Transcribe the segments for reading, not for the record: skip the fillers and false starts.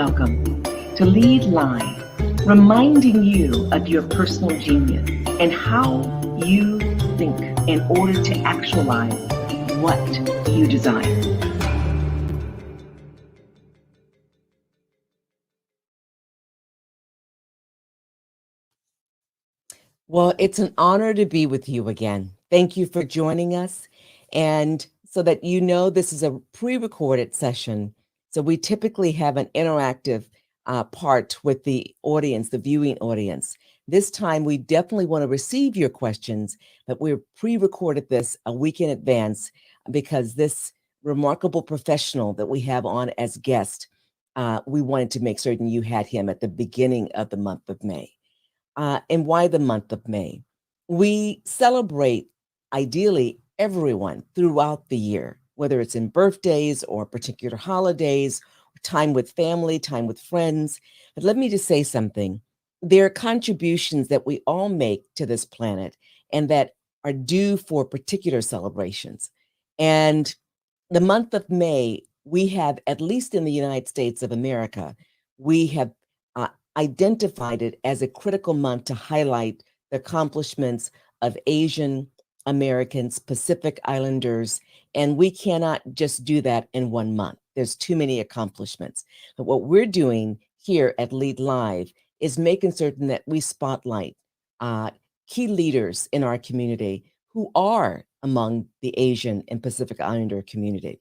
welcome to Lead Live, reminding you of your personal genius and how you think in order to actualize what you desire. Well, it's an honor to be with you again. Thank you for joining us. And so that you know, this is a pre-recorded session. So we typically have an interactive part with the audience, the viewing audience. This time, we definitely want to receive your questions, but we're pre-recorded this a week in advance because this remarkable professional that we have on as guest, we wanted to make certain you had him at the beginning of the month of May. And why the month of May? We celebrate, ideally, everyone throughout the year, whether it's in birthdays or particular holidays, time with family, time with friends. But let me just say something. There are contributions that we all make to this planet and that are due for particular celebrations. And the month of May, we have, at least in the United States of America, we have identified it as a critical month to highlight the accomplishments of Asian Americans, Pacific Islanders, and we cannot just do that in 1 month. There's too many accomplishments. But what we're doing here at Lead Live is making certain that we spotlight key leaders in our community who are among the Asian and Pacific Islander community.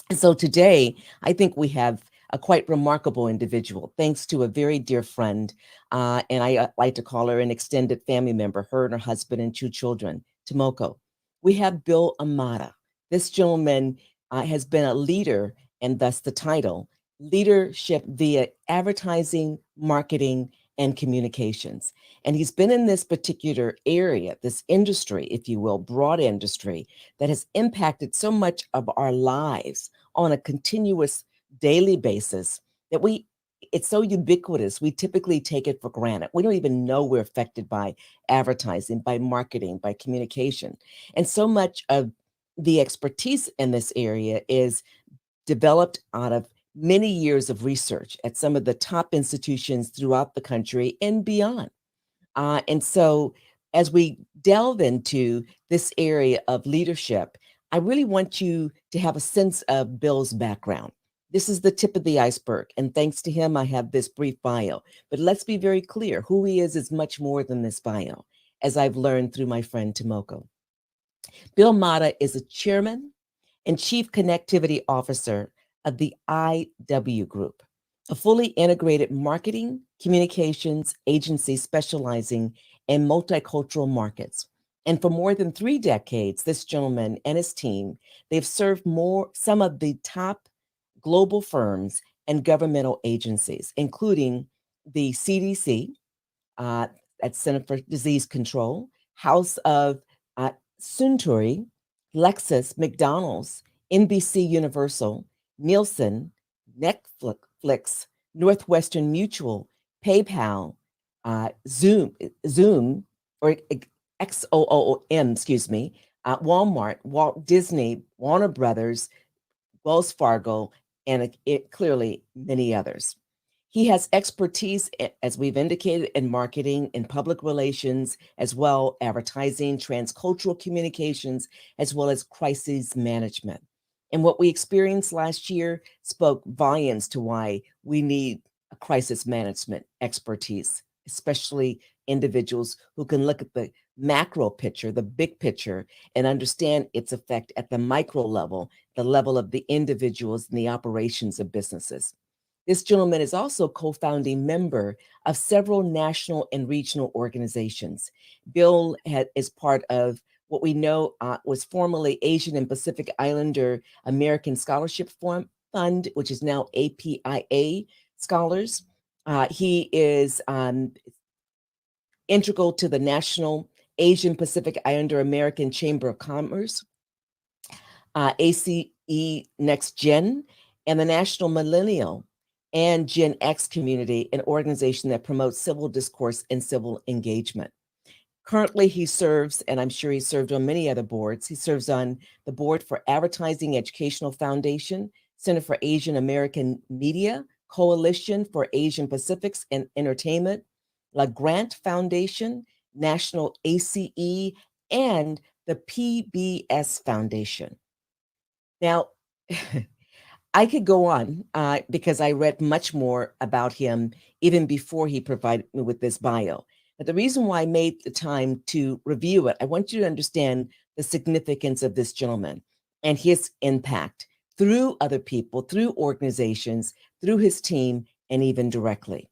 And so today, I think we have a quite remarkable individual, thanks to a very dear friend, and I like to call her an extended family member, her and her husband and 2 children, Tomoko. We have Bill Imada. This gentleman has been a leader, and thus the title, Leadership via Advertising, Marketing, and Communications. And he's been in this particular area, this industry, if you will, broad industry, that has impacted so much of our lives on a continuous daily basis that it's so ubiquitous, we typically take it for granted. We don't even know we're affected by advertising, by marketing, by communication. And so much of the expertise in this area is developed out of many years of research at some of the top institutions throughout the country and beyond. And so as we delve into this area of leadership, I really want you to have a sense of Bill's background. This is the tip of the iceberg, and thanks to him, I have this brief bio. But let's be very clear, who he is much more than this bio, as I've learned through my friend Tomoko. Bill Mata is a chairman and chief connectivity officer of the IW Group, a fully integrated marketing communications agency specializing in multicultural markets. And for more than 3 decades, this gentleman and his team, they've served some of the top global firms and governmental agencies, including the CDC, that's Center for Disease Control, House of Suntory, Lexus, McDonald's, NBC Universal, Nielsen, Netflix, Northwestern Mutual, PayPal, Zoom, or XOOM, excuse me, Walmart, Walt Disney, Warner Brothers, Wells Fargo, and clearly many others. He has expertise, as we've indicated, in marketing, in public relations, as well advertising, transcultural communications, as well as crisis management. And what we experienced last year spoke volumes to why we need a crisis management expertise, especially individuals who can look at the macro picture, the big picture, and understand its effect at the micro level, the level of the individuals and the operations of businesses. This gentleman is also co-founding member of several national and regional organizations. Bill is part of what we know was formerly Asian and Pacific Islander American Scholarship Fund, which is now APIA Scholars. He is integral to the National Asian Pacific Islander American Chamber of Commerce, ACE Next Gen, and the National Millennial and Gen X community, an organization that promotes civil discourse and civil engagement. Currently, he serves, and I'm sure he served on many other boards. He serves on the board for Advertising Educational Foundation, Center for Asian American Media, Coalition for Asian Pacifics and Entertainment, La Grant Foundation, National ACE, and the PBS Foundation. Now, I could go on because I read much more about him even before he provided me with this bio. But the reason why I made the time to review it, I want you to understand the significance of this gentleman and his impact through other people, through organizations, through his team, and even directly.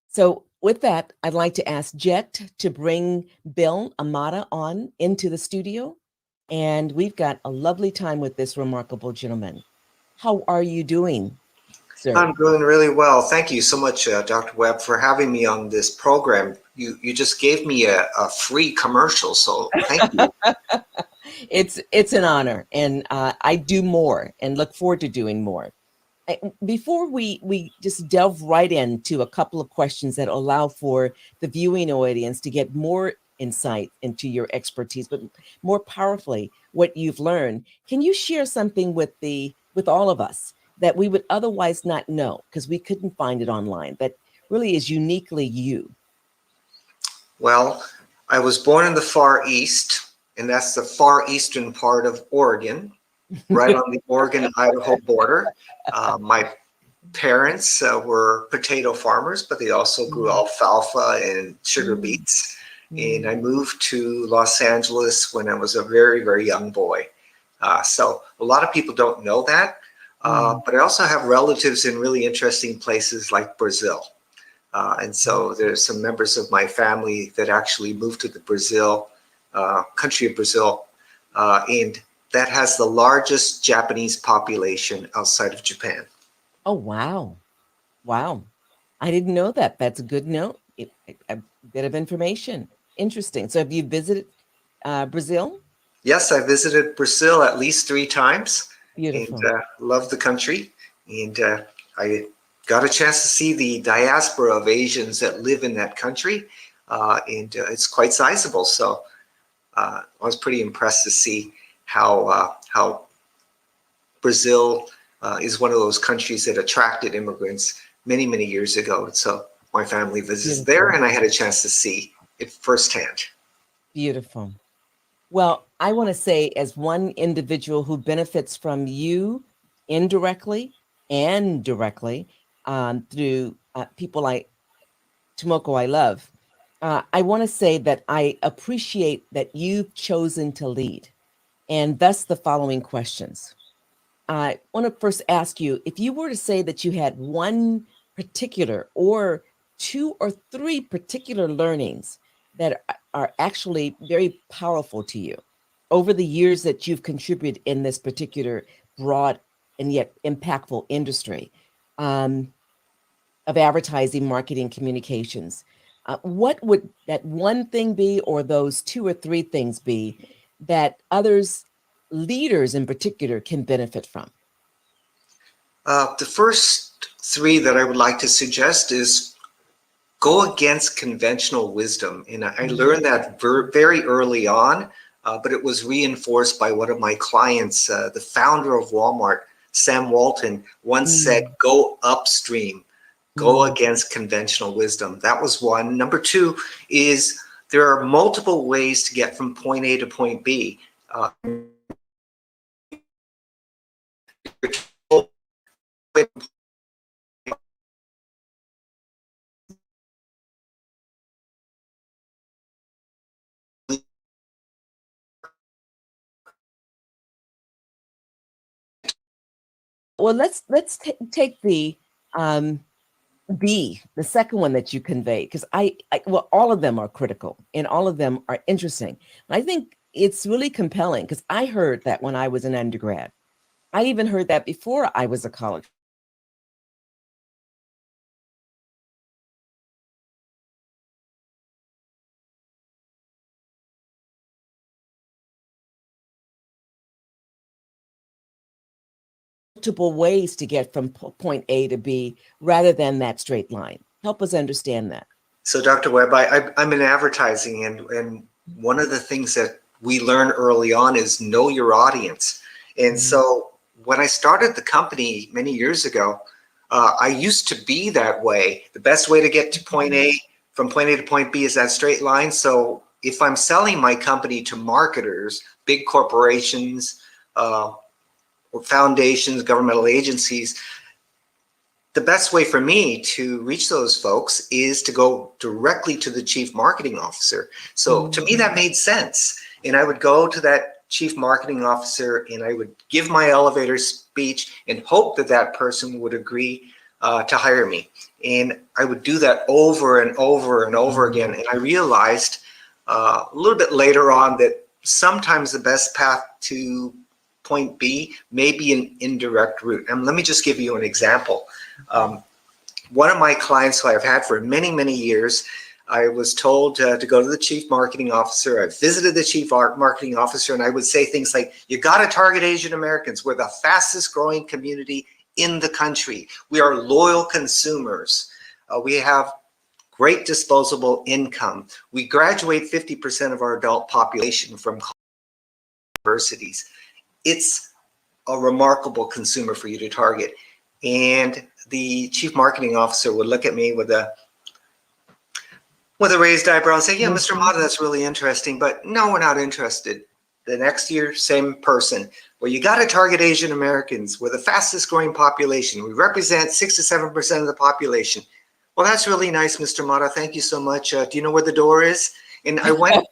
So with that, I'd like to ask Jet to bring Bill Imada on into the studio. And we've got a lovely time with this remarkable gentleman. How are you doing, sir? I'm doing really well. Thank you so much, Dr. Webb, for having me on this program. You just gave me a free commercial, so thank you. It's an honor, and I do more and look forward to doing more. Before we just delve right into a couple of questions that allow for the viewing audience to get more insight into your expertise, but more powerfully, what you've learned, can you share something with all of us that we would otherwise not know because we couldn't find it online that really is uniquely you? Well, I was born in the Far East, and that's the far eastern part of Oregon, right on the Oregon-Idaho border. My parents were potato farmers, but they also grew alfalfa and sugar beets. And I moved to Los Angeles when I was a very, very young boy. So a lot of people don't know that, but I also have relatives in really interesting places like Brazil. And so there's some members of my family that actually moved to the country of Brazil, and that has the largest Japanese population outside of Japan. Oh, wow. Wow. I didn't know that. That's a good note. A bit of information. Interesting. So have you visited Brazil? Yes, I visited Brazil at least 3 times. Beautiful. And loved the country. And I got a chance to see the diaspora of Asians that live in that country. And it's quite sizable. So I was pretty impressed to see how Brazil is one of those countries that attracted immigrants many, many years ago. So my family visits there, and I had a chance to see it firsthand. Beautiful. Well, I want to say, as one individual who benefits from you indirectly and directly through people like Tomoko I love, I want to say that I appreciate that you've chosen to lead, and thus the following questions. I want to first ask you, if you were to say that you had one particular or 2 or 3 particular learnings that are actually very powerful to you over the years that you've contributed in this particular broad and yet impactful industry of advertising, marketing, communications, what would that one thing be, or those 2 or 3 things be that others, leaders in particular, can benefit from? The first 3 that I would like to suggest is go against conventional wisdom. And I learned that very early on, but it was reinforced by one of my clients, the founder of Walmart, Sam Walton, once said, go upstream, go against conventional wisdom. That was one. Number 2 is there are multiple ways to get from point A to point B. Well, let's take the B, the second one that you conveyed, because well, all of them are critical and all of them are interesting. I think it's really compelling because I heard that when I was an undergrad. I even heard that before I was a college. Multiple ways to get from point A to B rather than that straight line. Help us understand that. So Dr. Webb, I'm in advertising, and one of the things that we learn early on is know your audience. And so when I started the company many years ago, I used to be that way. The best way to get to point A, from point A to point B, is that straight line. So if I'm selling my company to marketers, big corporations, or foundations, governmental agencies, the best way for me to reach those folks is to go directly to the chief marketing officer. So to me, that made sense. And I would go to that chief marketing officer and I would give my elevator speech and hope that that person would agree to hire me. And I would do that over and over and over again. And I realized a little bit later on that sometimes the best path to point B may be an indirect route. And let me just give you an example. One of my clients who I've had for many, many years, I was told to go to the chief marketing officer. I visited the chief marketing officer and I would say things like, you got to target Asian Americans. We're the fastest growing community in the country. We are loyal consumers. We have great disposable income. We graduate 50% of our adult population from universities. It's a remarkable consumer for you to target. And the chief marketing officer would look at me with a raised eyebrow and say, yeah, Mr. Imada, that's really interesting, but no, we're not interested. The next year, same person. Well, you got to target Asian Americans. We're the fastest growing population. We represent 6 to 7% of the population. Well, that's really nice, Mr. Imada. Thank you so much. Do you know where the door is? And I went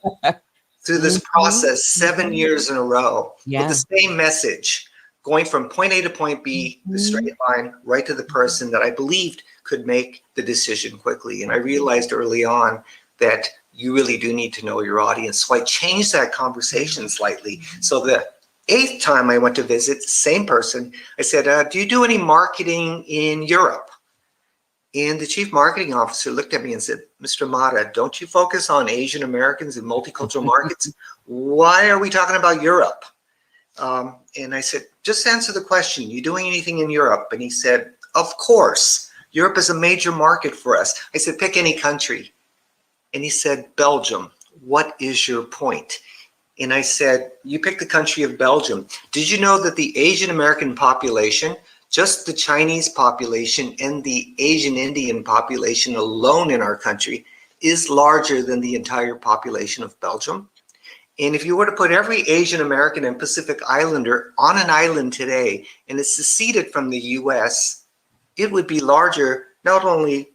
through this process 7 years in a row with the same message, going from point A to point B, the straight line, right to the person that I believed could make the decision quickly. And I realized early on that you really do need to know your audience. So I changed that conversation slightly. So the 8th time I went to visit, same person, I said, do you do any marketing in Europe? And the chief marketing officer looked at me and said, Mr. Imada, don't you focus on Asian Americans in multicultural markets? Why are we talking about Europe? And I said, just answer the question. You doing anything in Europe? And he said, of course. Europe is a major market for us. I said, pick any country. And he said, Belgium. What is your point? And I said, you pick the country of Belgium. Did you know that the Asian American population, just the Chinese population and the Asian Indian population alone in our country, is larger than the entire population of Belgium? And if you were to put every Asian American and Pacific Islander on an island today and it's seceded from the US, it would be larger, not only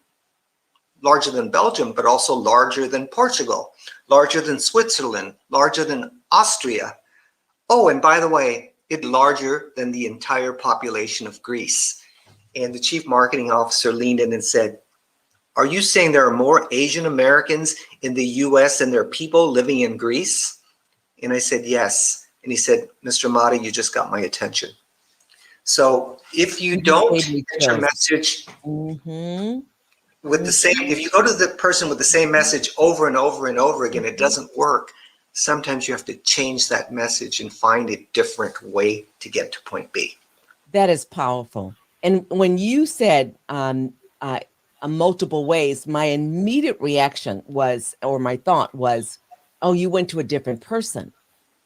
larger than Belgium, but also larger than Portugal, larger than Switzerland, larger than Austria. Oh, and by the way, it's larger than the entire population of Greece. And the chief marketing officer leaned in and said, are you saying there are more Asian Americans in the US than there are people living in Greece? And I said, yes. And he said, Mr. Imada, you just got my attention. So if you don't get your message with the same, if you go to the person with the same message over and over and over again, it doesn't work. Sometimes you have to change that message and find a different way to get to point B. That is powerful. And when you said multiple ways, my immediate reaction was, or my thought was, oh, you went to a different person,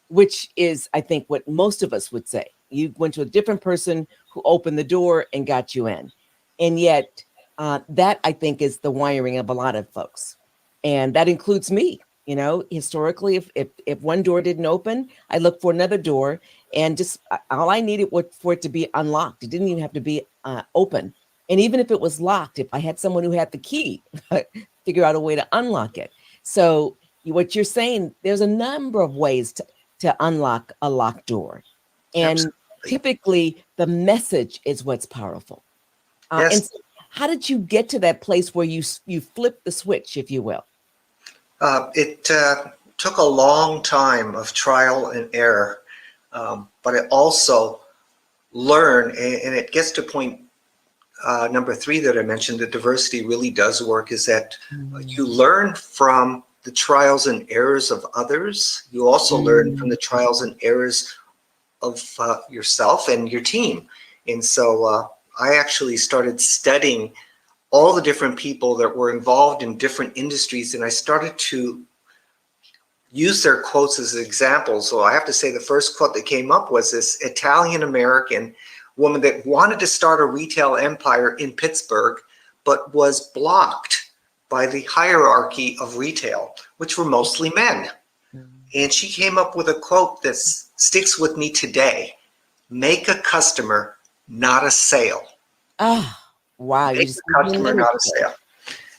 which is, I think, what most of us would say. You went to a different person who opened the door and got you in. And yet that, I think, is the wiring of a lot of folks. And that includes me. You know, historically, if one door didn't open, I looked for another door, and just all I needed was for it to be unlocked. It didn't even have to be open. And even if it was locked, if I had someone who had the key, figure out a way to unlock it. So what you're saying, there's a number of ways to unlock a locked door. And typically the message is what's powerful. Yes. And so how did you get to that place where you flip the switch, if you will? It took a long time of trial and error, but I also learned, and it gets to point number 3 that I mentioned, that diversity really does work, is that you learn from the trials and errors of others. You also learn from the trials and errors of yourself and your team. And so I actually started studying all the different people that were involved in different industries, and I started to use their quotes as examples. So I have to say the first quote that came up was this Italian American woman that wanted to start a retail empire in Pittsburgh, but was blocked by the hierarchy of retail, which were mostly men. And she came up with a quote that sticks with me today: make a customer, not a sale. Ah, wow. Make a customer, not a sale.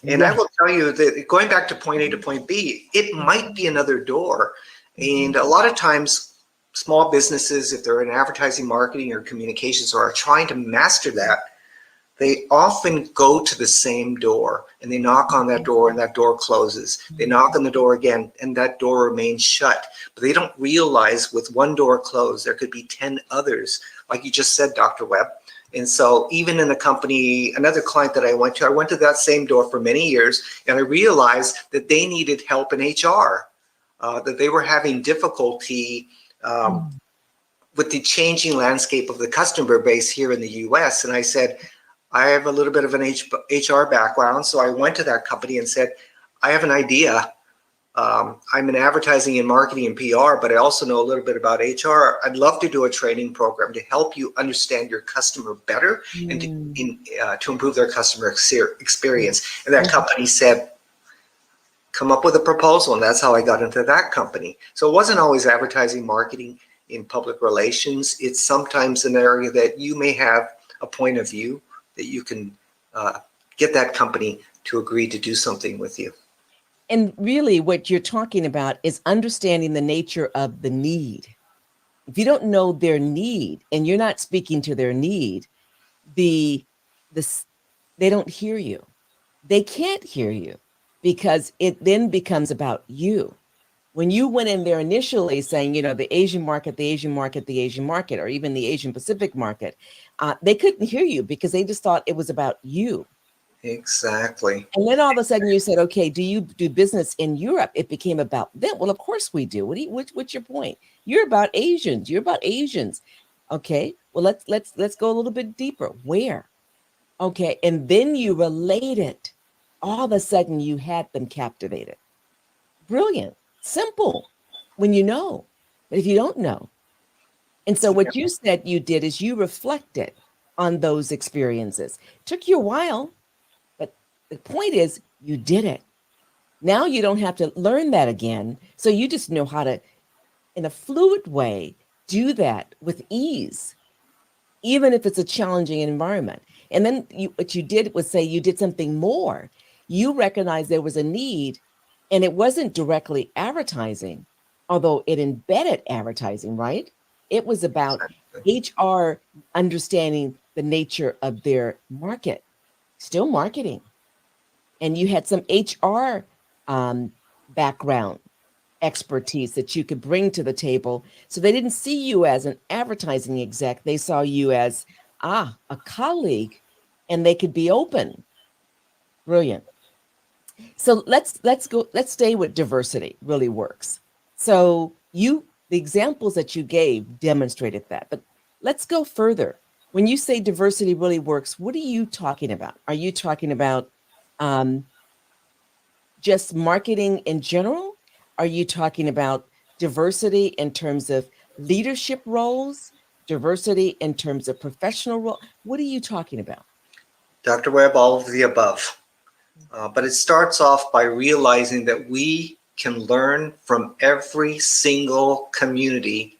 And I will tell you that going back to point A to point B, it might be another door. And a lot of times, small businesses, if they're in advertising, marketing, or communications, or are trying to master that, they often go to the same door and they knock on that door and that door closes. They knock on the door again and that door remains shut. But they don't realize with one door closed, there could be 10 others, like you just said, Dr. Webb. And so even in a company, another client that I went to that same door for many years, and I realized that they needed help in HR, that they were having difficulty with the changing landscape of the customer base here in the US. And I said, I have a little bit of an HR background. So I went to that company and said, I have an idea. I'm in advertising and marketing and PR, but I also know a little bit about HR. I'd love to do a training program to help you understand your customer better and to improve their customer experience. And that company said, come up with a proposal. And that's how I got into that company. So it wasn't always advertising, marketing, in public relations. It's sometimes an area that you may have a point of view that you can get that company to agree to do something with you. And really what you're talking about is understanding the nature of the need. If you don't know their need and you're not speaking to their need, they don't hear you. They can't hear you because it then becomes about you. When you went in there initially saying, you know, the Asian market, the Asian market, the Asian market, or even the Asian Pacific market, they couldn't hear you because they just thought it was about you. Exactly. And then all of a sudden you said, okay, do you do business in Europe? It became about them. Well, of course we do. What's your point? You're about Asians. You're about Asians. Okay. Well, let's go a little bit deeper. Where? Okay. And then you relate it. All of a sudden you had them captivated. Brilliant. Simple when you know. But if you don't know. And so what you said you did is you reflected on those experiences. It took you a while. The point is, you did it. Now you don't have to learn that again. So you just know how to, in a fluid way, do that with ease, even if it's a challenging environment. And then what you did was say you did something more. You recognized there was a need, and it wasn't directly advertising, although it embedded advertising, right? It was about HR understanding the nature of their market, still marketing. And you had some HR background expertise that you could bring to the table. So they didn't see you as an advertising exec. They saw you as, a colleague, and they could be open. Brilliant. So let's stay with diversity really works. So the examples that you gave demonstrated that, but let's go further. When you say diversity really works, what are you talking about? Are you talking about just marketing in general? Are you talking about diversity in terms of leadership roles, diversity in terms of professional role? What are you talking about? Dr. Webb, all of the above. But it starts off by realizing that we can learn from every single community,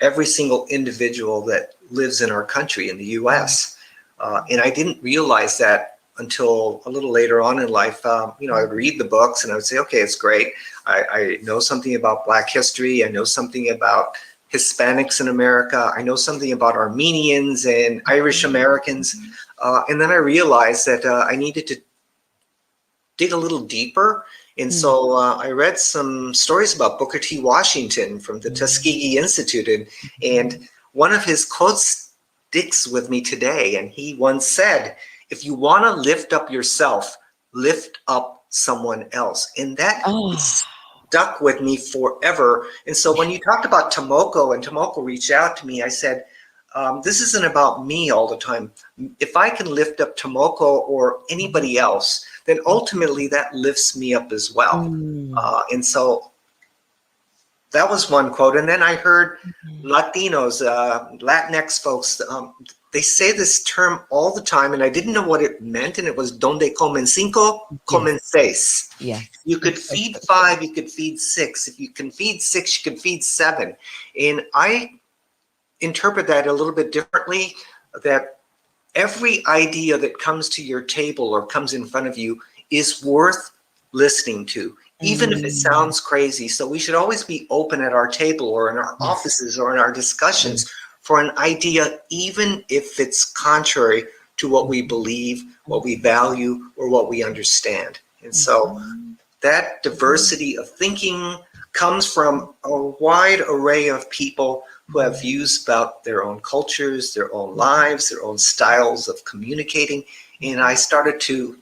every single individual that lives in our country, in the US. And I didn't realize that until a little later on in life. I would read the books and I would say, okay, it's great. I know something about Black history. I know something about Hispanics in America. I know something about Armenians and Irish Americans. And then I realized that I needed to dig a little deeper. And so I read some stories about Booker T. Washington from the Tuskegee Institute. And one of his quotes sticks with me today. And he once said, if you want to lift up yourself, lift up someone else. And that stuck with me forever. And so when you talked about Tomoko, and Tomoko reached out to me, I said, this isn't about me all the time. If I can lift up Tomoko or anybody else, then ultimately that lifts me up as well. And so that was one quote. And then I heard Latinos, Latinx folks, they say this term all the time, and I didn't know what it meant. And it was donde comen cinco, comen seis. Yeah. You could feed 5, you could feed 6. If you can feed 6, you can feed 7. And I interpret that a little bit differently, that every idea that comes to your table or comes in front of you is worth listening to, even if it sounds crazy. So we should always be open at our table or in our offices or in our discussions for an idea, even if it's contrary to what we believe, what we value, or what we understand. And so that diversity of thinking comes from a wide array of people who have views about their own cultures, their own lives, their own styles of communicating. And I started to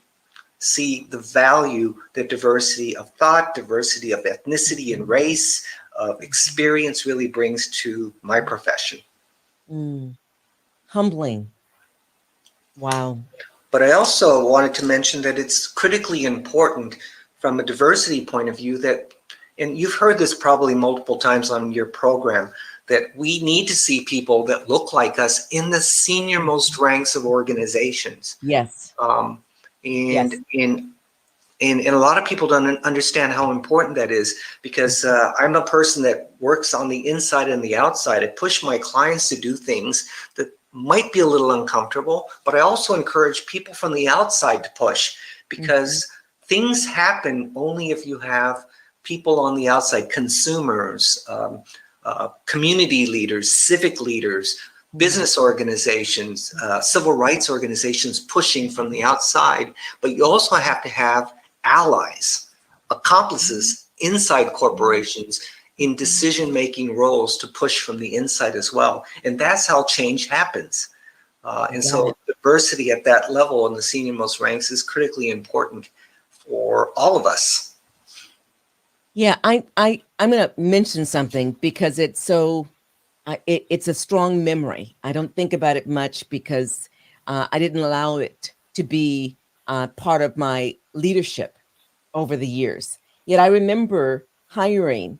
see the value that diversity of thought, diversity of ethnicity and race, of experience really brings to my profession. Humbling. Wow. But I also wanted to mention that it's critically important from a diversity point of view that, and you've heard this probably multiple times on your program, that we need to see people that look like us in the senior most ranks of organizations. Yes. And a lot of people don't understand how important that is, because I'm a person that works on the inside and the outside. I push my clients to do things that might be a little uncomfortable, but I also encourage people from the outside to push, because things happen only if you have people on the outside, consumers, community leaders, civic leaders, business organizations, civil rights organizations pushing from the outside. But you also have to have allies, accomplices inside corporations in decision-making roles to push from the inside as well. And that's how change happens. And so diversity at that level in the senior most ranks is critically important for all of us. Yeah, I'm going to mention something because it's so, it's a strong memory. I don't think about it much because I didn't allow it to be part of my leadership over the years. Yet I remember hiring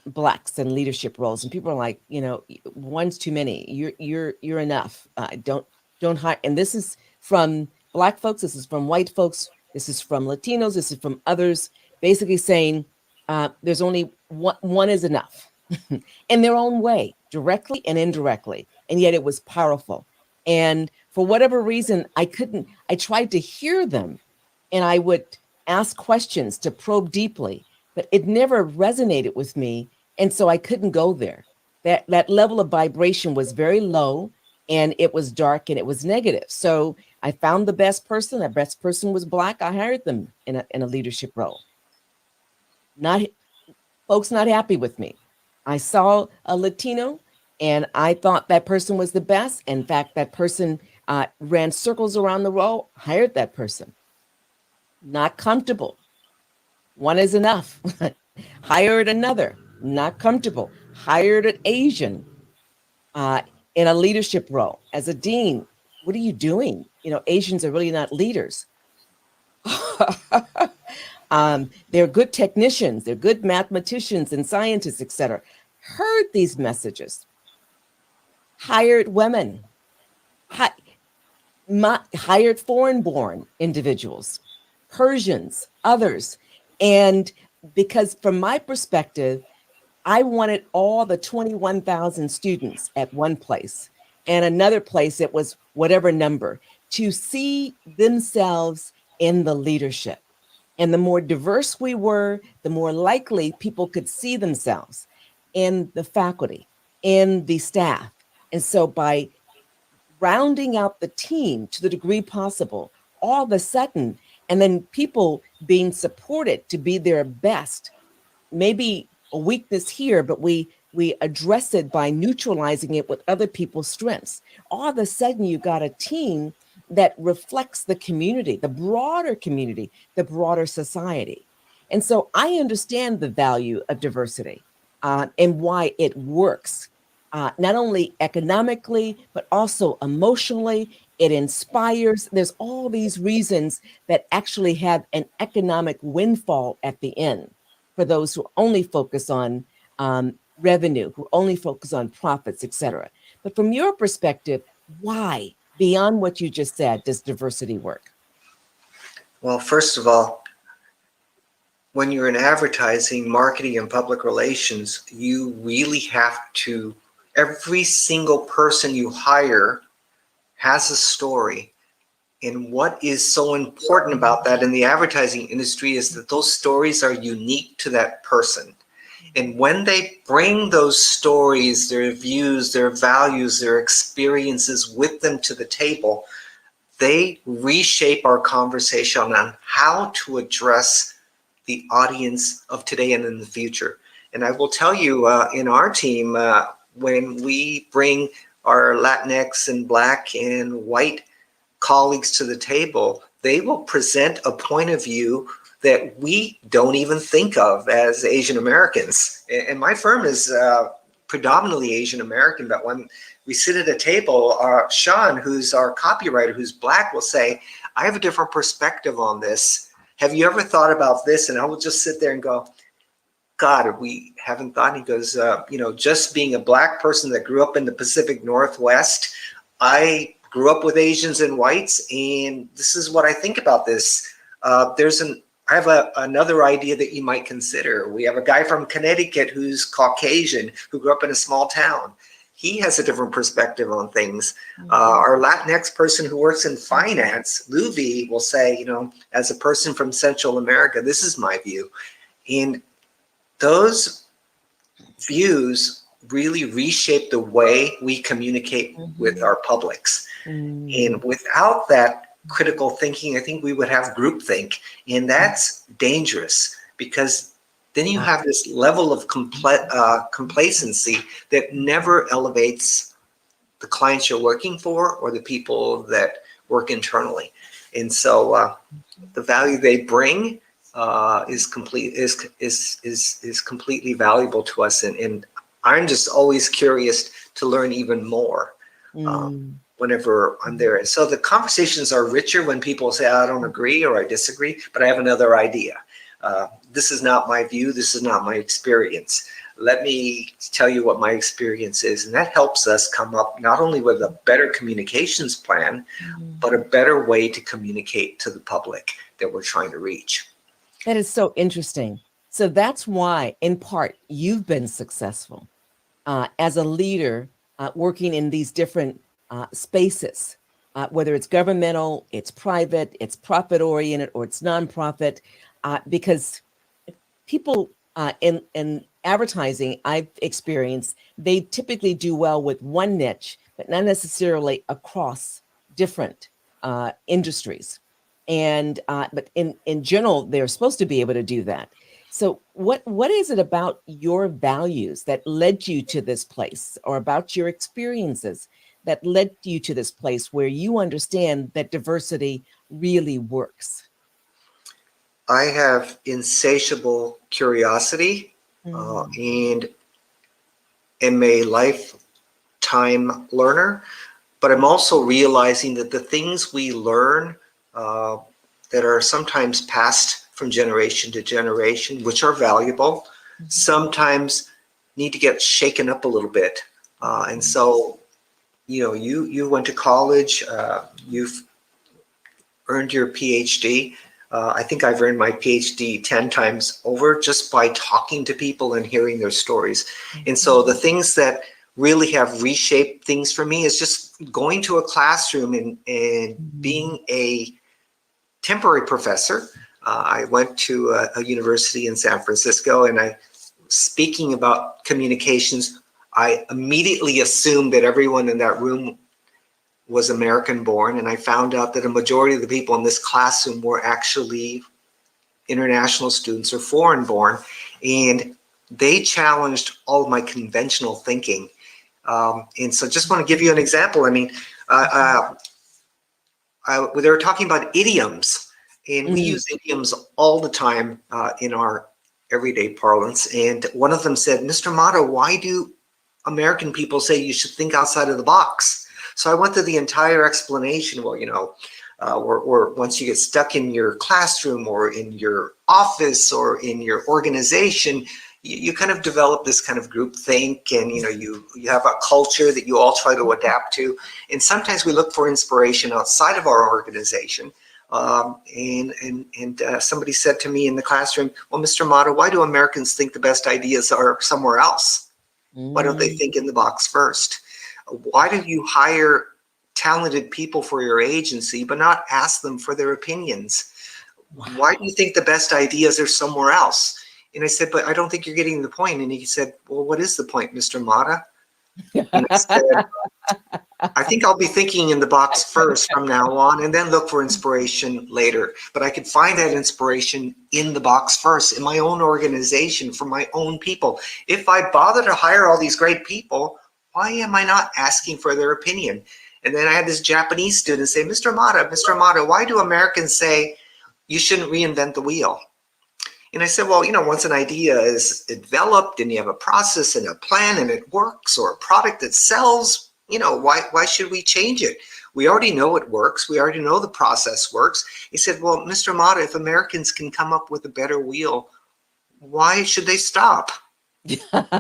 Blacks in leadership roles, and people are like, you know, one's too many. You're enough. Don't hire. And this is from Black folks. This is from white folks. This is from Latinos. This is from others. Basically saying there's only one is enough in their own way, directly and indirectly. And yet it was powerful. And for whatever reason, I tried to hear them, and I would ask questions to probe deeply, but it never resonated with me. And so I couldn't go there. That level of vibration was very low, and it was dark, and it was negative. So I found the best person. That best person was Black. I hired them in a leadership role. Folks not happy with me. I saw a Latino, and I thought that person was the best. In fact, that person ran circles around the role, hired that person. Not comfortable. One is enough. Hired another. Not comfortable. Hired an Asian in a leadership role as a dean. What are you doing? You know, Asians are really not leaders. They're good technicians. They're good mathematicians and scientists, etc. Heard these messages. Hired women. Hired foreign-born individuals. Persians, others. And because from my perspective, I wanted all the 21,000 students at one place, and another place it was whatever number, to see themselves in the leadership. And the more diverse we were, the more likely people could see themselves in the faculty, in the staff. And so by rounding out the team to the degree possible, all of a sudden, and then people being supported to be their best, maybe a weakness here, but we address it by neutralizing it with other people's strengths. All of a sudden, you got a team that reflects the community, the broader community, the broader society. And so I understand the value of diversity and why it works, not only economically, but also emotionally. It inspires. There's all these reasons that actually have an economic windfall at the end for those who only focus on revenue, who only focus on profits, etc. But from your perspective, why, beyond what you just said, does diversity work? Well, first of all, when you're in advertising, marketing, and public relations, you really have to, every single person you hire has a story. And what is so important about that in the advertising industry is that those stories are unique to that person. And when they bring those stories, their views, their values, their experiences with them to the table, they reshape our conversation on how to address the audience of today and in the future. And I will tell you, in our team, when we bring our Latinx and Black and white colleagues to the table, they will present a point of view that we don't even think of as Asian Americans. And my firm is predominantly Asian American, but when we sit at a table, Sean, who's our copywriter, who's Black, will say, I have a different perspective on this. Have you ever thought about this? And I will just sit there and go, God, we haven't thought. And he goes, just being a Black person that grew up in the Pacific Northwest, I grew up with Asians and whites, and this is what I think about this. I have another idea that you might consider. We have a guy from Connecticut who's Caucasian, who grew up in a small town. He has a different perspective on things. Our Latinx person who works in finance, Luvi, will say, as a person from Central America, this is my view. And those views really reshape the way we communicate with our publics. And without that critical thinking, I think we would have groupthink, and that's dangerous because then you have this level of complacency that never elevates the clients you're working for or the people that work internally. And so the value they bring is completely valuable to us, and I'm just always curious to learn even more. Whenever I'm there. And so the conversations are richer when people say, I don't agree or I disagree, but I have another idea. This is not my view. This is not my experience. Let me tell you what my experience is. And that helps us come up not only with a better communications plan, but a better way to communicate to the public that we're trying to reach. That is so interesting. So that's why, in part, you've been successful as a leader working in these different spaces, whether it's governmental, it's private, it's profit-oriented, or it's nonprofit, because people in advertising, I've experienced, they typically do well with one niche, but not necessarily across different industries. And but in general, they're supposed to be able to do that. So what is it about your values that led you to this place, or about your experiences that led you to this place where you understand that diversity really works? I have insatiable curiosity and am a lifetime learner, but I'm also realizing that the things we learn that are sometimes passed from generation to generation, which are valuable, sometimes need to get shaken up a little bit. And so, you went to college, you've earned your PhD. I think I've earned my PhD 10 times over just by talking to people and hearing their stories. And so the things that really have reshaped things for me is just going to a classroom and being a temporary professor. I went to a university in San Francisco, and speaking about communications, I immediately assumed that everyone in that room was American born, and I found out that a majority of the people in this classroom were actually international students or foreign born, and they challenged all of my conventional thinking. And so just want to give you an example. I mean, they were talking about idioms, and we use idioms all the time in our everyday parlance. And one of them said, Mr. Imada, why do American people say you should think outside of the box? So I went through the entire explanation. Well, or once you get stuck in your classroom or in your office or in your organization, you kind of develop this kind of group think, and you have a culture that you all try to adapt to. And sometimes we look for inspiration outside of our organization. Somebody said to me in the classroom, well, Mr. Mata, why do Americans think the best ideas are somewhere else? Why don't they think in the box first? Why do you hire talented people for your agency but not ask them for their opinions? Wow. Why do you think the best ideas are somewhere else? And I said, but I don't think you're getting the point. And he said, well, what is the point, Mr. Mata? And I said, I think I'll be thinking in the box first from now on, and then look for inspiration later. But I could find that inspiration in the box first, in my own organization, for my own people. If I bother to hire all these great people, why am I not asking for their opinion? And then I had this Japanese student say, Mr. Mata, why do Americans say you shouldn't reinvent the wheel? And I said, well, once an idea is developed and you have a process and a plan and it works, or a product that sells, why should we change it? We already know it works. We already know the process works. He said, well, Mr. Mata, if Americans can come up with a better wheel, why should they stop?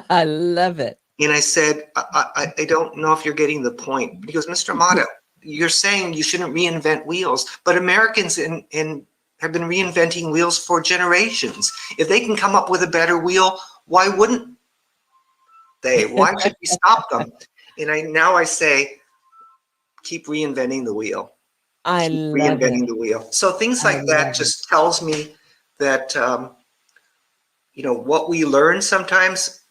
I love it. And I said, I don't know if you're getting the point. Because Mr. Mata, you're saying you shouldn't reinvent wheels, but Americans have been reinventing wheels for generations. If they can come up with a better wheel, why wouldn't they? Why should we stop them? And now I say, keep reinventing the wheel. I Keep love reinventing it. the wheel. So things like that just tells me that, what we learn sometimes,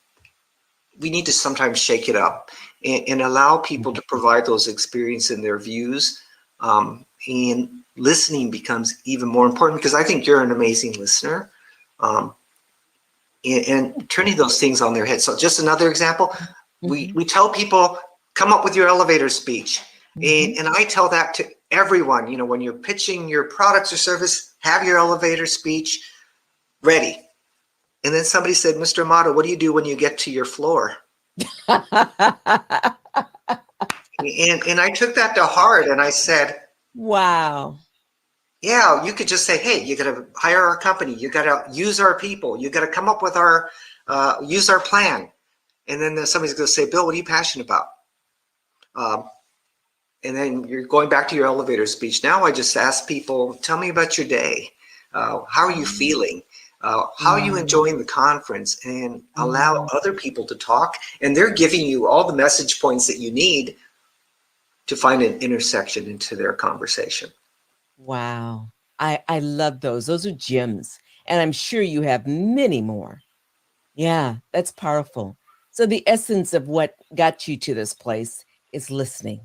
we need to sometimes shake it up and allow people to provide those experiences and their views. And listening becomes even more important, because I think you're an amazing listener, and turning those things on their head. So just another example, we tell people, come up with your elevator speech. And I tell that to everyone, when you're pitching your products or service, have your elevator speech ready. And then somebody said, Mr. Mata, what do you do when you get to your floor? And I took that to heart, and I said, wow. Yeah, you could just say, hey, you got to hire our company. You got to use our people. You got to come up with use our plan. And then somebody's going to say, Bill, what are you passionate about? And then you're going back to your elevator speech. Now I just ask people, tell me about your day. How are you feeling? How are you enjoying the conference? And allow other people to talk. And they're giving you all the message points that you need to find an intersection into their conversation. Wow. I love those. Those are gems. And I'm sure you have many more. Yeah, that's powerful. So the essence of what got you to this place is listening,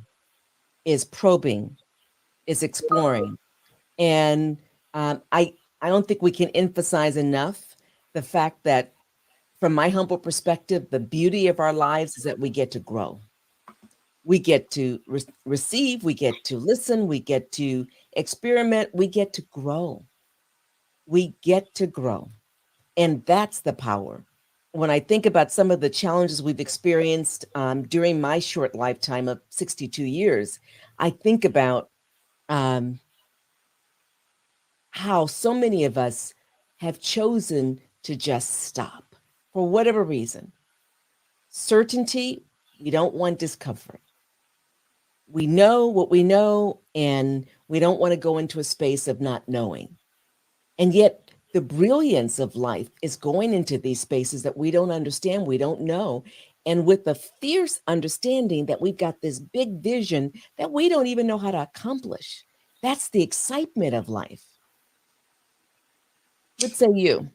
is probing, is exploring. And I don't think we can emphasize enough the fact that, from my humble perspective, the beauty of our lives is that we get to grow. We get to receive, we get to listen, we get to experiment, we get to grow. We get to grow. And that's the power. When I think about some of the challenges we've experienced during my short lifetime of 62 years, I think about how so many of us have chosen to just stop for whatever reason. Certainty, we don't want discomfort. We know what we know, and we don't want to go into a space of not knowing. And yet the brilliance of life is going into these spaces that we don't understand, we don't know, and with a fierce understanding that we've got this big vision that we don't even know how to accomplish. That's the excitement of life. What say you?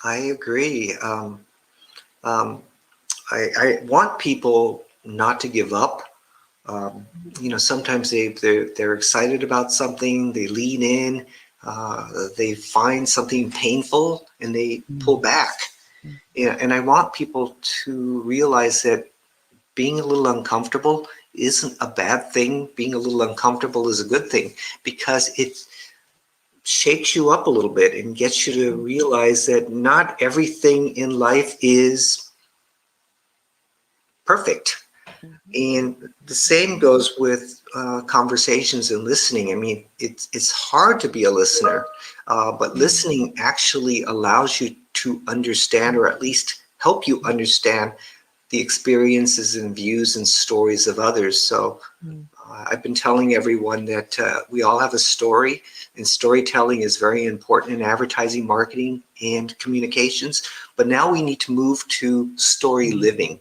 I agree. I want people not to give up. Sometimes they're excited about something, they lean in, they find something painful, and they pull back. And I want people to realize that being a little uncomfortable isn't a bad thing. Being a little uncomfortable is a good thing, because it shakes you up a little bit and gets you to realize that not everything in life is perfect. And the same goes with conversations and listening. I mean, it's hard to be a listener, but listening actually allows you to understand, or at least help you understand, the experiences and views and stories of others. So I've been telling everyone that we all have a story, and storytelling is very important in advertising, marketing, and communications. But now we need to move to story living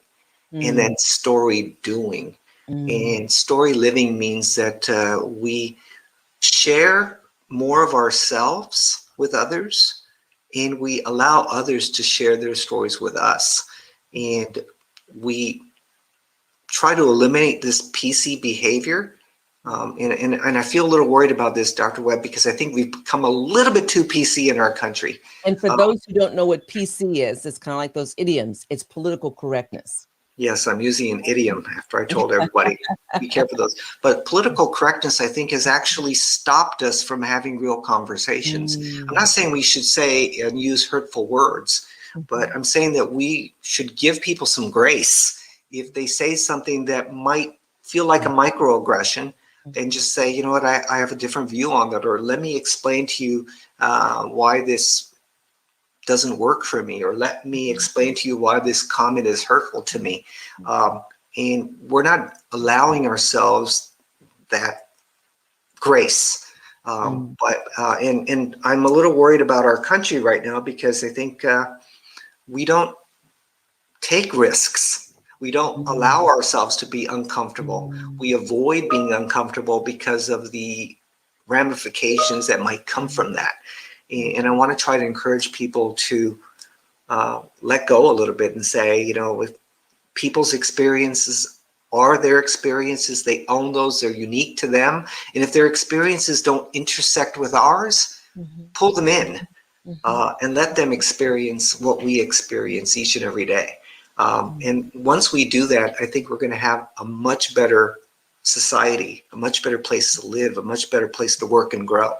and then story doing. And story living means that we share more of ourselves with others, and we allow others to share their stories with us. And we try to eliminate this PC behavior. And I feel a little worried about this, Dr. Webb, because I think we've become a little bit too PC in our country. And for those who don't know what PC is, it's kind of like those idioms. It's political correctness. Yes, I'm using an idiom after I told everybody, be careful of those. But political correctness, I think, has actually stopped us from having real conversations. I'm not saying we should say and use hurtful words, but I'm saying that we should give people some grace. If they say something that might feel like a microaggression, and just say, you know what, I have a different view on that, or let me explain to you why this doesn't work for me, or let me explain to you why this comment is hurtful to me. And we're not allowing ourselves that grace. But I'm a little worried about our country right now, because I think we don't take risks. We don't allow ourselves to be uncomfortable. We avoid being uncomfortable because of the ramifications that might come from that. And I want to try to encourage people to let go a little bit and say, you know, if people's experiences are their experiences, they own those, they're unique to them. And if their experiences don't intersect with ours, pull them in and let them experience what we experience each and every day. And once we do that, I think we're going to have a much better society, a much better place to live, a much better place to work and grow,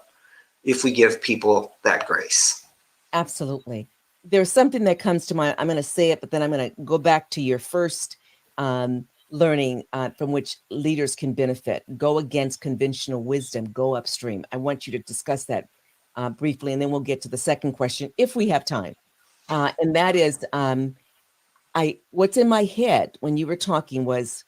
if we give people that grace. Absolutely. There's something that comes to mind. I'm going to say it, but then I'm going to go back to your first learning from which leaders can benefit. Go against conventional wisdom, go upstream. I want you to discuss that briefly, and then we'll get to the second question if we have time. And that is, what's in my head when you were talking was,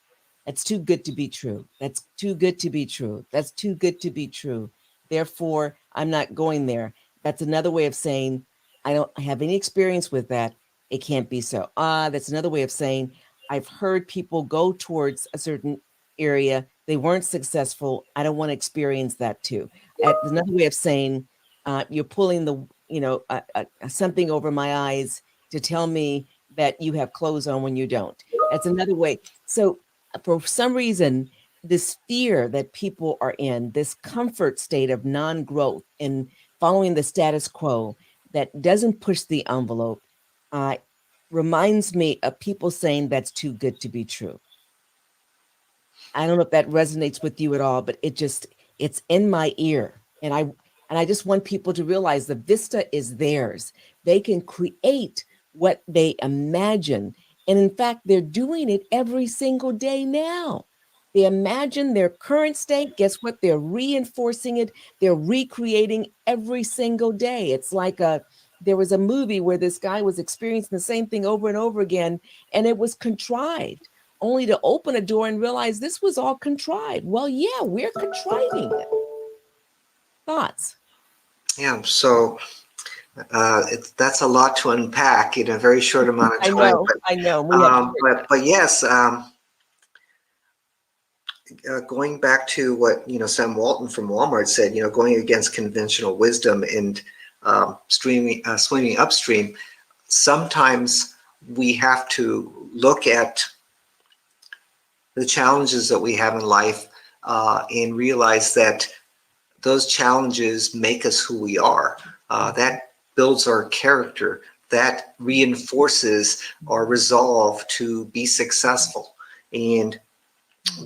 that's too good to be true. That's too good to be true. That's too good to be true. Therefore, I'm not going there. That's another way of saying, I don't have any experience with that. It can't be so. That's another way of saying, I've heard people go towards a certain area. They weren't successful. I don't want to experience that too. That's another way of saying, you're pulling something over my eyes to tell me that you have clothes on when you don't. That's another way. So for some reason, this fear that people are in, this comfort state of non-growth and following the status quo that doesn't push the envelope, reminds me of people saying that's too good to be true. I don't know if that resonates with you at all, but it's in my ear. And I just want people to realize the vista is theirs. They can create what they imagine. And in fact, they're doing it every single day now. They imagine their current state. Guess what? They're reinforcing it. They're recreating every single day. It's like there was a movie where this guy was experiencing the same thing over and over again, and it was contrived, only to open a door and realize this was all contrived. Well, yeah, we're contriving it. Thoughts? Yeah, so that's a lot to unpack in a very short amount of time. I know. But yes, going back to what Sam Walton from Walmart said, going against conventional wisdom and swimming upstream. Sometimes we have to look at the challenges that we have in life and realize that those challenges make us who we are. That builds our character. That reinforces our resolve to be successful. And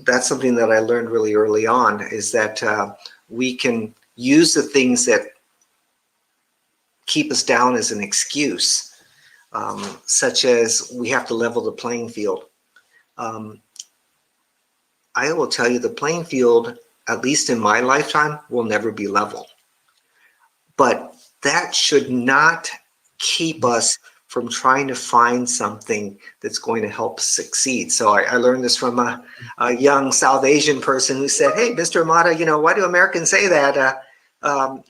that's something that I learned really early on, is that we can use the things that keep us down as an excuse, such as we have to level the playing field. I will tell you the playing field, at least in my lifetime, will never be level. But that should not keep us from trying to find something that's going to help us succeed. So I learned this from a young South Asian person who said, hey, Mr. Imada, why do Americans say that?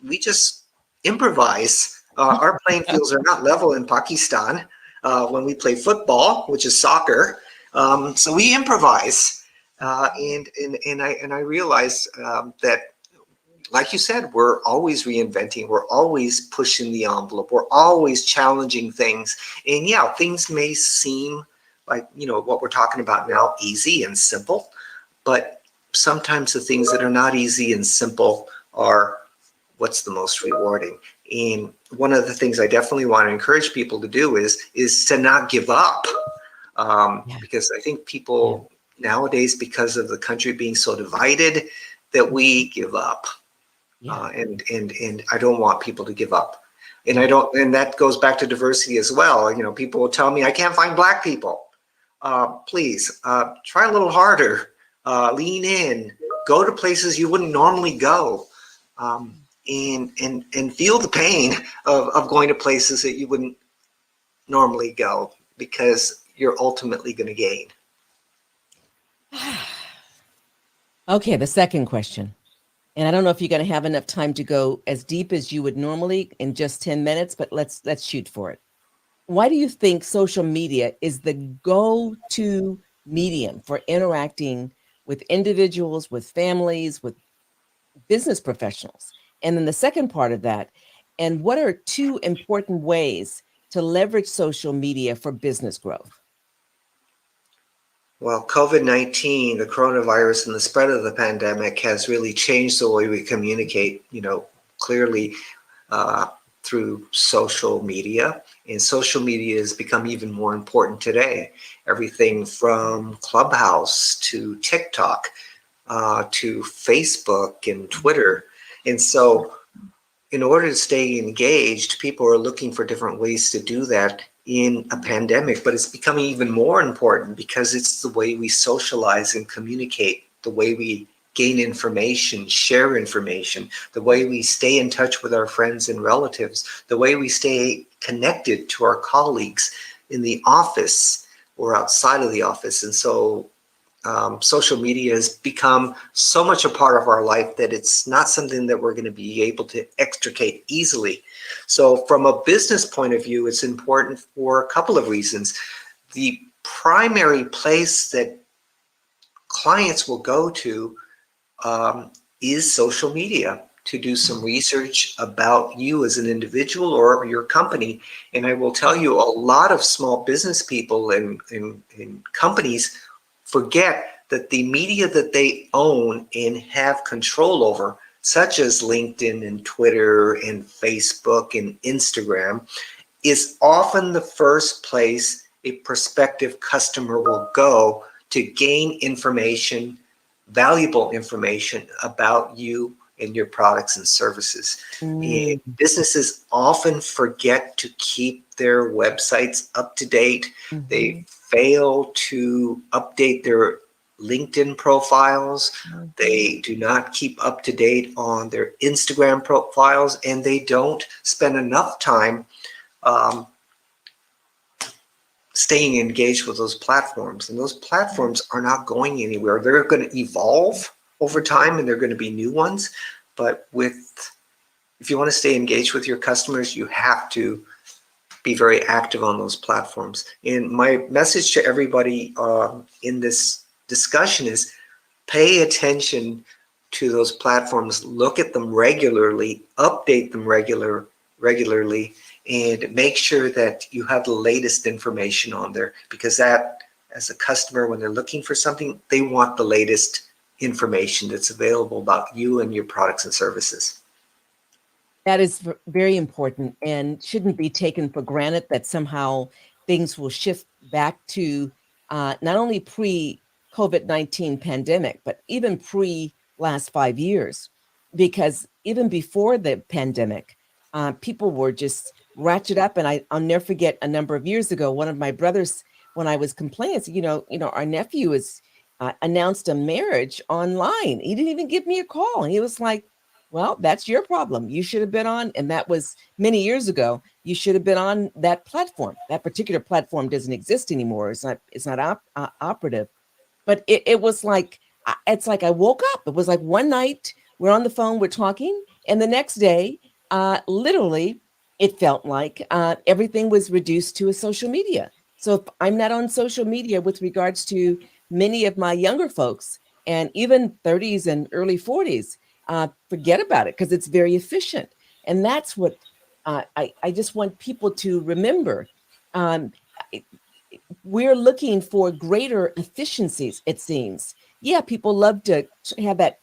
We just improvise. Our playing fields are not level in Pakistan when we play football, which is soccer. So we improvise. And I realized that, like you said, we're always reinventing. We're always pushing the envelope. We're always challenging things. And yeah, things may seem like, what we're talking about now, easy and simple. But sometimes the things that are not easy and simple are what's the most rewarding. And one of the things I definitely want to encourage people to do is to not give up. Because I think people nowadays, because of the country being so divided, that we give up. And I don't want people to give up. And that goes back to diversity as well. People will tell me, I can't find Black people. Please try a little harder, lean in, go to places you wouldn't normally go, and feel the pain of going to places that you wouldn't normally go, because you're ultimately going to gain. Okay, the second question. And I don't know if you're going to have enough time to go as deep as you would normally in just 10 minutes, but let's shoot for it. Why do you think social media is the go-to medium for interacting with individuals, with families, with business professionals? And then the second part of that, and what are two important ways to leverage social media for business growth? Well, COVID-19, the coronavirus, and the spread of the pandemic has really changed the way we communicate, clearly through social media. And social media has become even more important today. Everything from Clubhouse to TikTok to Facebook and Twitter. And so in order to stay engaged, people are looking for different ways to do that in a pandemic, but it's becoming even more important because it's the way we socialize and communicate, the way we gain information, share information, the way we stay in touch with our friends and relatives, the way we stay connected to our colleagues in the office or outside of the office. And so social media has become so much a part of our life that it's not something that we're going to be able to extricate easily. So from a business point of view, it's important for a couple of reasons. The primary place that clients will go to is social media to do some research about you as an individual or your company. And I will tell you, a lot of small business people and companies forget that the media that they own and have control over, such as LinkedIn and Twitter and Facebook and Instagram, is often the first place a prospective customer will go to gain information, valuable information about you and your products and services. And businesses often forget to keep their websites up to date. They fail to update their LinkedIn profiles. They do not keep up to date on their Instagram profiles, and they don't spend enough time staying engaged with those platforms. And those platforms are not going anywhere. They're going to evolve over time, and they're going to be new ones. But if you want to stay engaged with your customers, you have to be very active on those platforms. And my message to everybody in this discussion is pay attention to those platforms, look at them regularly, update them regularly, and make sure that you have the latest information on there, because that, as a customer, when they're looking for something, they want the latest information that's available about you and your products and services. That is very important and shouldn't be taken for granted that somehow things will shift back to not only pre-COVID-19 pandemic, but even last 5 years, because even before the pandemic, people were just ratchet up. And I'll never forget, a number of years ago, one of my brothers, when I was complaining, said, our nephew is announced a marriage online. He didn't even give me a call. He was like, well, that's your problem. You should have been on, and that was many years ago. You should have been on that platform. That particular platform doesn't exist anymore. It's not operative. But it was like, it's like I woke up. It was like one night we're on the phone, we're talking, and the next day, literally, it felt like everything was reduced to a social media. So if I'm not on social media with regards to many of my younger folks, and even 30s and early 40s, forget about it because it's very efficient. And that's what I just want people to remember. Um, we're looking for greater efficiencies, it seems. Yeah, people love to have that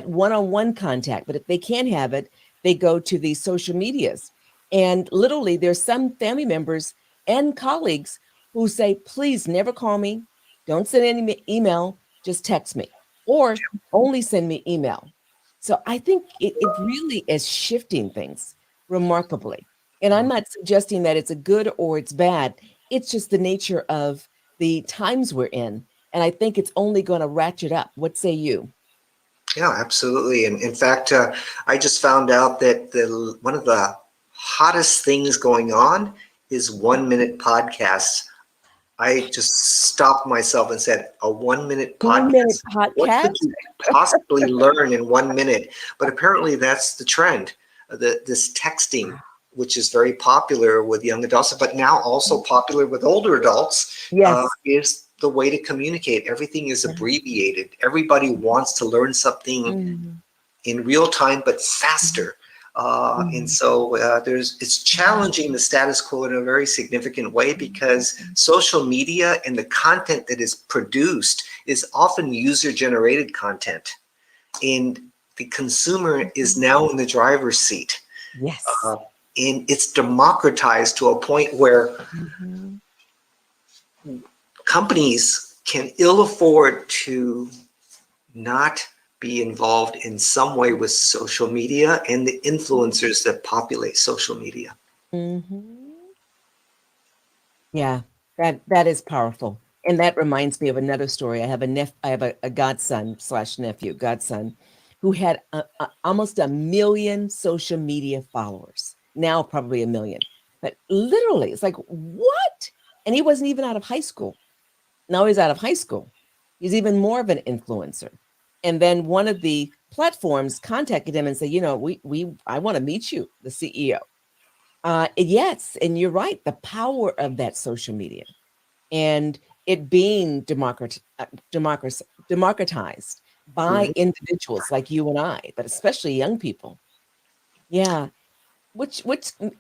one-on-one contact, but if they can't have it, they go to these social medias. And literally, there's some family members and colleagues who say, please never call me. Don't send any email, just text me, or only send me email. So I think it really is shifting things remarkably. And I'm not suggesting that it's a good or it's bad. It's just the nature of the times we're in. And I think it's only going to ratchet up. What say you? Yeah, absolutely. And in fact, I just found out that one of the hottest things going on is 1 minute podcasts. I just stopped myself and said, a 1 minute 1 minute podcast? What could podcast? you possibly learn in 1 minute? But apparently that's the trend, this texting, which is very popular with young adults, but now also popular with older adults, Yes. is the way to communicate. Everything is abbreviated. Everybody wants to learn something in real time, but faster. And so it's challenging the status quo in a very significant way, because social media and the content that is produced is often user-generated content, and the consumer is now in the driver's seat. Yes. And it's democratized to a point where companies can ill afford to not be involved in some way with social media and the influencers that populate social media. Yeah, that is powerful. And that reminds me of another story. I have a godson / godson, who had almost 1 million social media followers. Now probably 1 million. But literally, it's like, what? And he wasn't even out of high school. Now he's out of high school. He's even more of an influencer. And then one of the platforms contacted him and said, I want to meet you, the CEO. Yes, and you're right. The power of that social media and it being democratized by individuals like you and I, but especially young people. Yeah. Which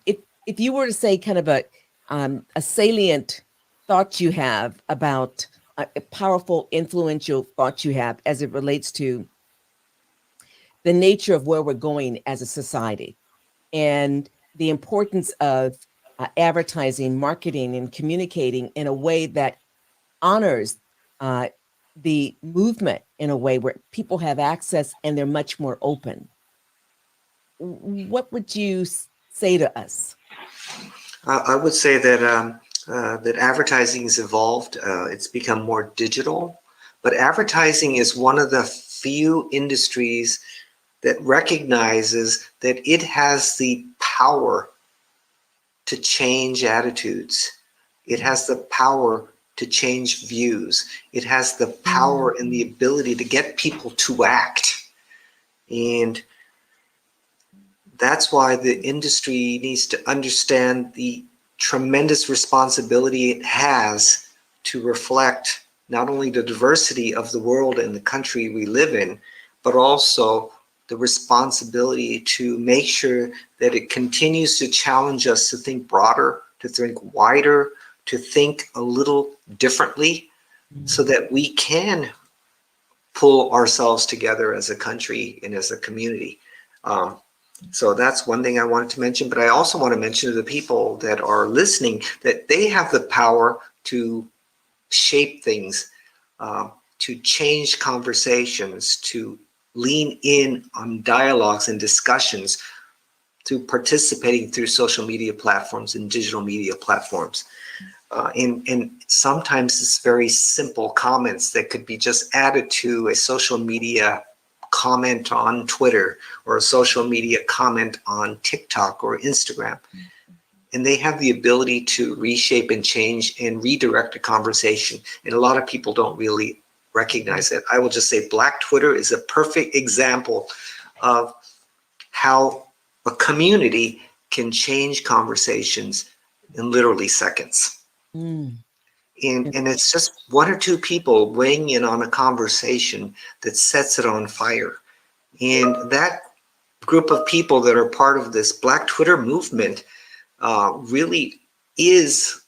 if you were to say kind of a salient thought you have about a powerful, influential thought you have as it relates to the nature of where we're going as a society and the importance of advertising, marketing, and communicating in a way that honors the movement in a way where people have access and they're much more open. What would you say to us? I would say that that advertising has evolved. It's become more digital, but advertising is one of the few industries that recognizes that it has the power to change attitudes. It has the power to change views. It has the power and the ability to get people to act. And that's why the industry needs to understand the tremendous responsibility it has to reflect not only the diversity of the world and the country we live in, but also the responsibility to make sure that it continues to challenge us to think broader, to think wider, to think a little differently, so that we can pull ourselves together as a country and as a community. So that's one thing I wanted to mention, but I also want to mention to the people that are listening that they have the power to shape things, to change conversations, to lean in on dialogues and discussions, to participating through social media platforms and digital media platforms. And sometimes it's very simple comments that could be just added to a social media comment on Twitter or a social media comment on TikTok or Instagram. And they have the ability to reshape and change and redirect a conversation. And a lot of people don't really recognize that. I will just say Black Twitter is a perfect example of how a community can change conversations in literally seconds. Mm. And it's just one or two people weighing in on a conversation that sets it on fire. And that group of people that are part of this Black Twitter movement really is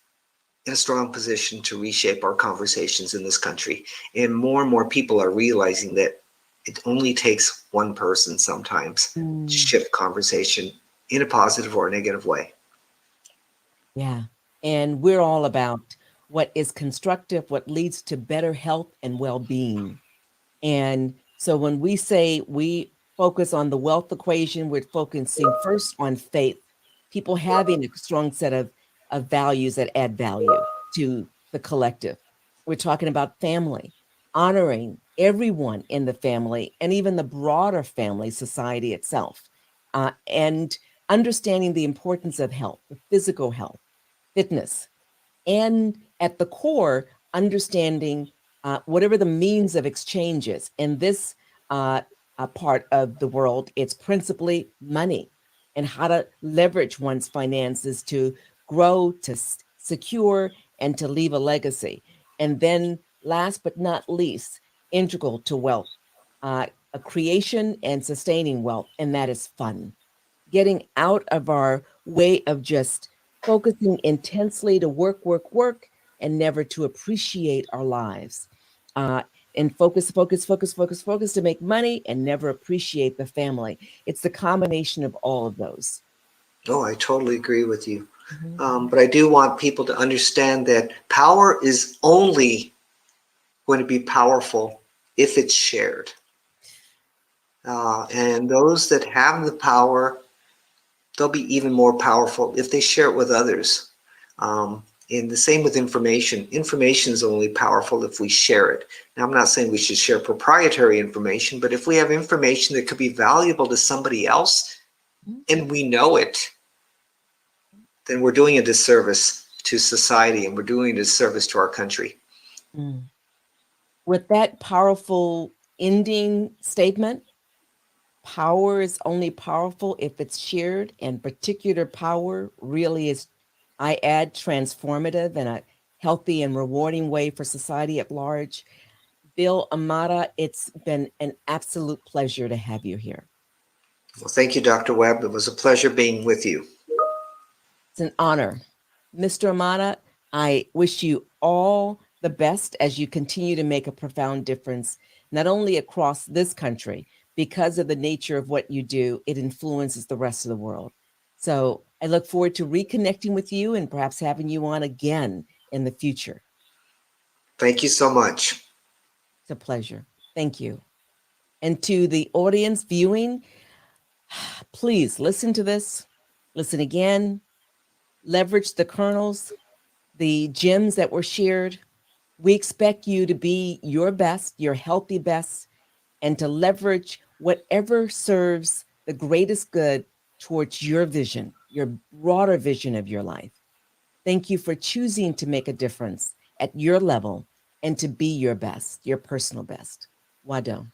in a strong position to reshape our conversations in this country. And more people are realizing that it only takes one person sometimes to shift conversation in a positive or a negative way. Yeah. And we're all about what is constructive, what leads to better health and well-being. And so when we say we focus on the wealth equation, we're focusing first on faith, people having a strong set of values that add value to the collective. We're talking about family, honoring everyone in the family and even the broader family society itself, and understanding the importance of health, the physical health, fitness, and at the core, understanding whatever the means of exchange is. In this part of the world, it's principally money and how to leverage one's finances to grow, to secure, and to leave a legacy. And then last but not least, integral to wealth, a creation and sustaining wealth, and that is fun. Getting out of our way of just focusing intensely to work, and never to appreciate our lives. And focus to make money and never appreciate the family. It's the combination of all of those. Oh, I totally agree with you. But I do want people to understand that power is only going to be powerful if it's shared. And those that have the power, they'll be even more powerful if they share it with others. And the same with information. Information is only powerful if we share it. Now, I'm not saying we should share proprietary information, but if we have information that could be valuable to somebody else and we know it, then we're doing a disservice to society and we're doing a disservice to our country. With that powerful ending statement, power is only powerful if it's shared, and particular power really is, I add, transformative in a healthy and rewarding way for society at large. Bill, Imada, it's been an absolute pleasure to have you here. Well, thank you, Dr. Webb. It was a pleasure being with you. It's an honor. Mr. Imada, I wish you all the best as you continue to make a profound difference, not only across this country, because of the nature of what you do, it influences the rest of the world. So I look forward to reconnecting with you and perhaps having you on again in the future. Thank you so much. It's a pleasure. Thank you. And to the audience viewing, please listen to this, listen again, leverage the kernels, the gems that were shared. We expect you to be your best, your healthy best, and to leverage whatever serves the greatest good towards your vision, your broader vision of your life. Thank you for choosing to make a difference at your level and to be your best, your personal best. Wado.